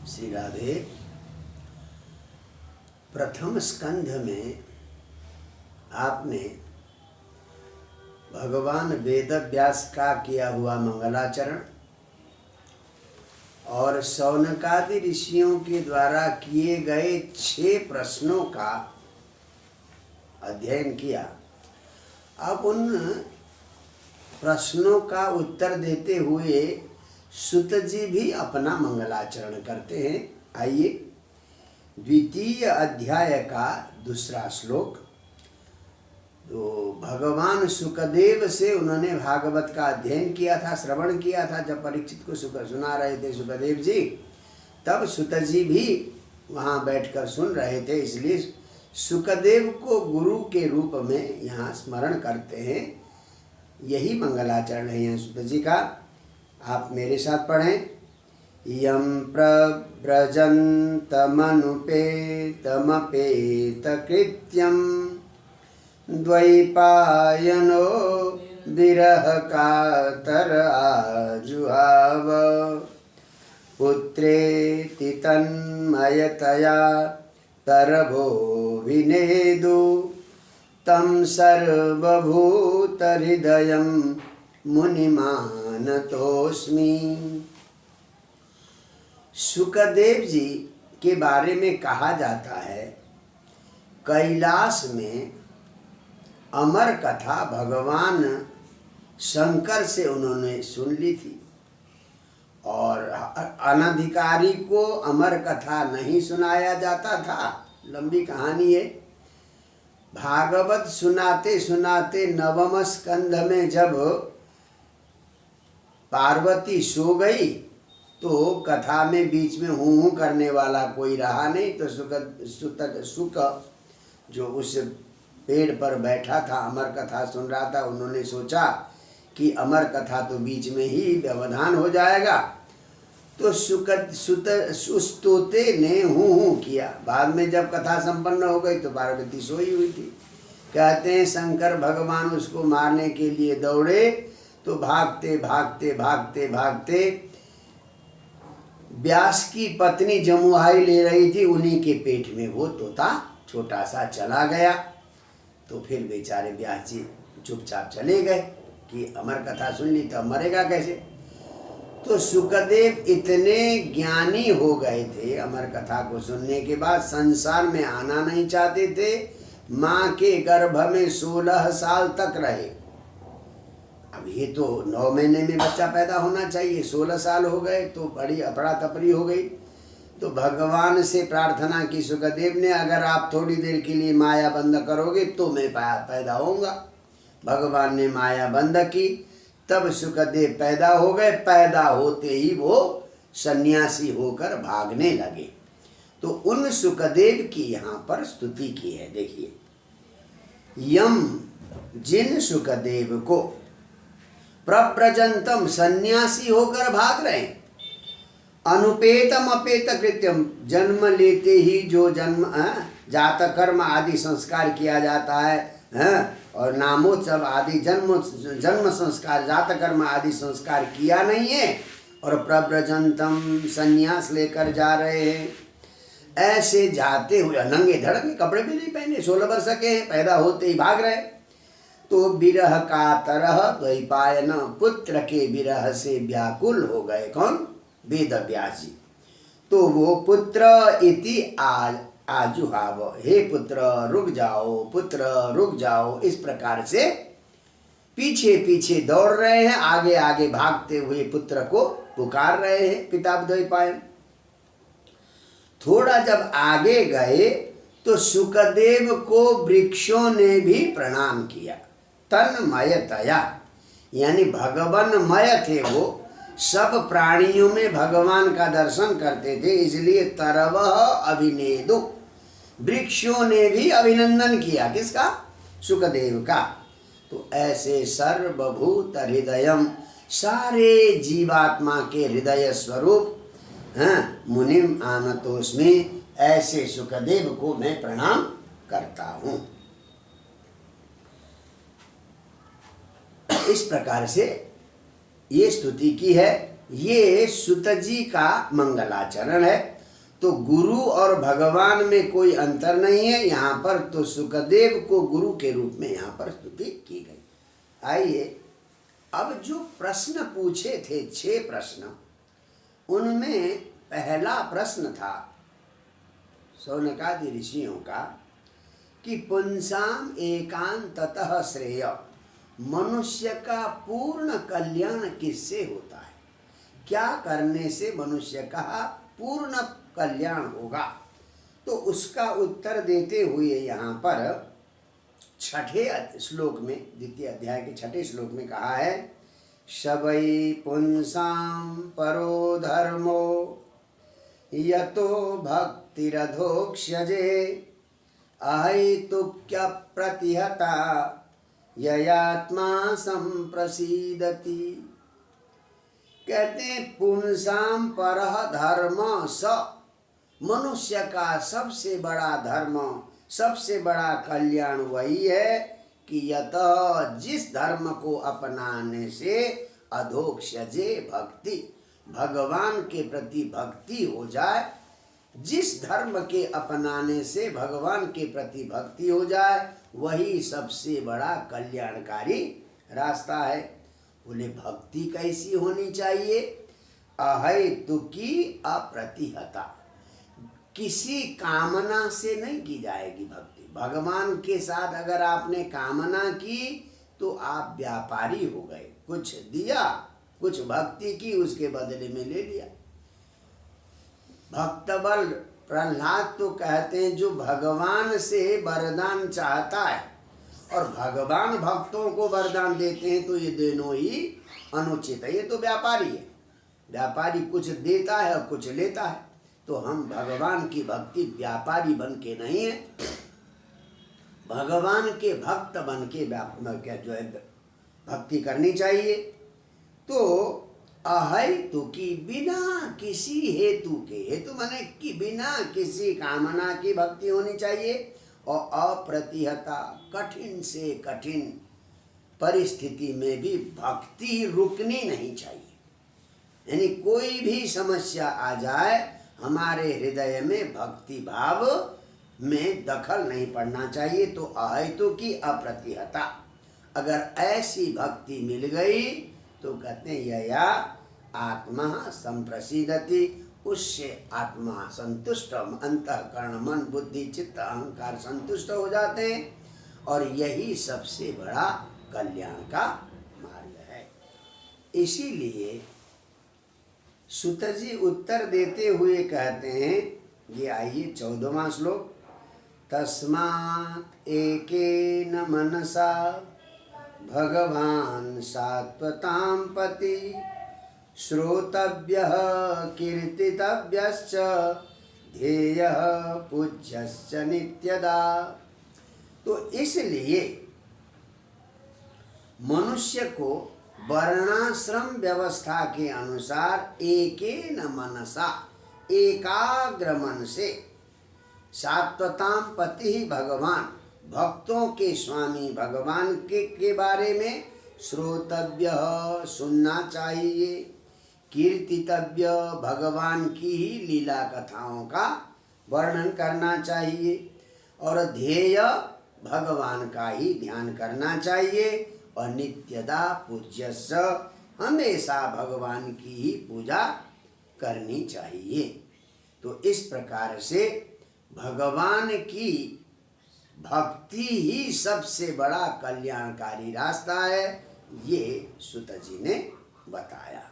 श्री राधे। प्रथम स्कंध में आपने भगवान वेद व्यास का किया हुआ मंगलाचरण और शौनकादि ऋषियों के द्वारा किए गए 6 प्रश्नों का अध्ययन किया। अब उन प्रश्नों का उत्तर देते हुए सुत जी भी अपना मंगलाचरण करते हैं। आइए, द्वितीय अध्याय का दूसरा श्लोक। तो भगवान सुखदेव से उन्होंने भागवत का अध्ययन किया था, श्रवण किया था। जब परीक्षित को सुना रहे थे सुखदेव जी, तब सुत जी भी वहाँ बैठकर सुन रहे थे। इसलिए सुखदेव को गुरु के रूप में यहाँ स्मरण करते हैं। यही मंगलाचरण है यहाँ सुत जी का। आप मेरे साथ पढ़ें। यम प्रव्रजन्तमनुपेतमपेतकृत्यं द्वैपायनो विरह कातर आजुहाव पुत्रेति तन्मयतया तरभो विनेदु तं सर्वभूतहृदयं मुनिमानतोस्मि। सुखदेव जी के बारे में कहा जाता है, कैलाश में अमर कथा भगवान शंकर से उन्होंने सुन ली थी और अनधिकारी को अमर कथा नहीं सुनाया जाता था। लंबी कहानी है। भागवत सुनाते सुनाते नवम स्कंध में जब पार्वती सो गई तो कथा में बीच में हूँ करने वाला कोई रहा नहीं। तो सुक जो उस पेड़ पर बैठा था, अमर कथा सुन रहा था, उन्होंने सोचा कि अमर कथा तो बीच में ही व्यवधान हो जाएगा। तो उस तोते ने हूँ किया। बाद में जब कथा संपन्न हो गई तो पार्वती सोई हुई थी। कहते हैं शंकर भगवान उसको मारने के लिए दौड़े तो भागते भागते भागते भागते व्यास की पत्नी जमुआई ले रही थी, उन्हीं के पेट में वो तोता छोटा सा चला गया। तो फिर बेचारे व्यास जी चुपचाप चले गए कि अमर कथा सुन ली तो मरेगा कैसे। तो सुखदेव इतने ज्ञानी हो गए थे, अमर कथा को सुनने के बाद संसार में आना नहीं चाहते थे। माँ के गर्भ में 16 साल तक रहे। अब ये तो 9 महीने में बच्चा पैदा होना चाहिए, 16 साल हो गए तो बड़ी अफरा तफरी हो गई। तो भगवान से प्रार्थना की सुखदेव ने, अगर आप थोड़ी देर के लिए माया बंद करोगे तो मैं पैदा होऊंगा। भगवान ने माया बंद की, तब सुखदेव पैदा हो गए। पैदा होते ही वो सन्यासी होकर भागने लगे। तो उन सुखदेव की यहाँ पर स्तुति की है। देखिए, यम जिन सुखदेव को, प्रव्रजंतम सन्यासी होकर भाग रहे, अनुपेतम अपेत कृत्यम जन्म लेते ही जो जन्म जात कर्म आदि संस्कार किया जाता है और नामोत्सव आदि जन्म संस्कार जात कर्म आदि संस्कार किया नहीं है और प्रव्रजंतम संन्यास लेकर जा रहे हैं। ऐसे जाते हुए नंगे धड़ में, कपड़े भी नहीं पहने, 16 वर्ष के हैं, पैदा होते ही भाग रहे। तो विरह का तरह द्वैपायन, पुत्र के विरह से व्याकुल हो गए। कौन? वेद व्यास जी। तो वो पुत्र इति आजुहाव, हे पुत्र रुक जाओ, पुत्र रुक जाओ, इस प्रकार से पीछे पीछे दौड़ रहे हैं, आगे आगे भागते हुए पुत्र को पुकार रहे हैं पिता द्वैपायन। थोड़ा जब आगे गए तो सुखदेव को वृक्षों ने भी प्रणाम किया। तन्मयतया, यानी भगवानमय थे वो, सब प्राणियों में भगवान का दर्शन करते थे, इसलिए तरवह अभिनेदु, वृक्षों ने भी अभिनंदन किया। किसका? सुखदेव का। तो ऐसे सर्वभूत हृदयम, सारे जीवात्मा के हृदय स्वरूप मुनिम आनतोस्मि, ऐसे सुखदेव को मैं प्रणाम करता हूँ। इस प्रकार से ये स्तुति की है। ये सुत जी का मंगलाचरण है। तो गुरु और भगवान में कोई अंतर नहीं है। यहाँ पर तो सुखदेव को गुरु के रूप में यहाँ पर स्तुति की गई। आइए अब जो प्रश्न पूछे थे 6 प्रश्न, उनमें पहला प्रश्न था शौनकादि ऋषियों का कि पुंसाम एकांततः श्रेय, मनुष्य का पूर्ण कल्याण किससे होता है, क्या करने से मनुष्य का पूर्ण कल्याण होगा। तो उसका उत्तर देते हुए यहाँ पर 6ठे श्लोक में, द्वितीय अध्याय के 6ठे श्लोक में कहा है, शबै पुंसाम परो धर्मो यतो भक्तिरधोक्ष्यजे अहैतुक्य प्रतिहता ययात्मा संप्रसीदति। कहते हैं पुंसाम परः धर्म स, मनुष्य का सबसे बड़ा धर्म, सबसे बड़ा कल्याण वही है कि यतः जिस धर्म को अपनाने से अधोक्षजे भक्ति, भगवान के प्रति भक्ति हो जाए, जिस धर्म के अपनाने से भगवान के प्रति भक्ति हो जाए, वही सबसे बड़ा कल्याणकारी रास्ता है। बोले भक्ति कैसी होनी चाहिए, अहैतुकी अप्रतिहता, किसी कामना से नहीं की जाएगी भक्ति। भगवान के साथ अगर आपने कामना की तो आप व्यापारी हो गए, कुछ दिया, कुछ भक्ति की, उसके बदले में ले लिया। भक्तबल प्रहलाद तो कहते हैं जो भगवान से वरदान चाहता है और भगवान भक्तों को वरदान देते हैं तो ये दोनों ही अनुचित है। ये तो व्यापारी है, व्यापारी कुछ देता है और कुछ लेता है। तो हम भगवान की भक्ति व्यापारी बन के नहीं है, भगवान के भक्त बन के क्या जो है भक्ति करनी चाहिए। तो अहेतु की, बिना किसी हेतु के, हेतु माने कि बिना किसी कामना की भक्ति होनी चाहिए। और अप्रतिहता, कठिन से कठिन परिस्थिति में भी भक्ति रुकनी नहीं चाहिए। यानी कोई भी समस्या आ जाए, हमारे हृदय में भक्ति भाव में दखल नहीं पड़ना चाहिए। तो अहेतु की अप्रतिहता, अगर ऐसी भक्ति मिल गई तो कहते हैं यया आत्मा संप्रसीदति, उससे आत्मा संतुष्ट, अंतःकरण मन बुद्धि चित्त अहंकार संतुष्ट हो जाते हैं। और यही सबसे बड़ा कल्याण का मार्ग है। इसीलिए सुत जी उत्तर देते हुए कहते हैं, ये आइए 14वां श्लोक, तस्मात् एकेन मनसा भगवान सात्वतां पति श्रोतव्यः कीर्तितव्यश्च ध्येयः पूज्यश्च नित्यदा। तो इसलिए मनुष्य को वर्णाश्रम व्यवस्था के अनुसार एकेन मनसा, एकाग्र मन से, सात्वतां पति ही भगवान, भक्तों के स्वामी भगवान के बारे में श्रोतव्य, सुनना चाहिए, कीर्तितव्य, भगवान की ही लीला कथाओं का वर्णन करना चाहिए, और ध्येय भगवान का ही ध्यान करना चाहिए, और नित्यदा पूज्यस्य, हमेशा भगवान की ही पूजा करनी चाहिए। तो इस प्रकार से भगवान की भक्ति ही सबसे बड़ा कल्याणकारी रास्ता है, ये सुत जी ने बताया।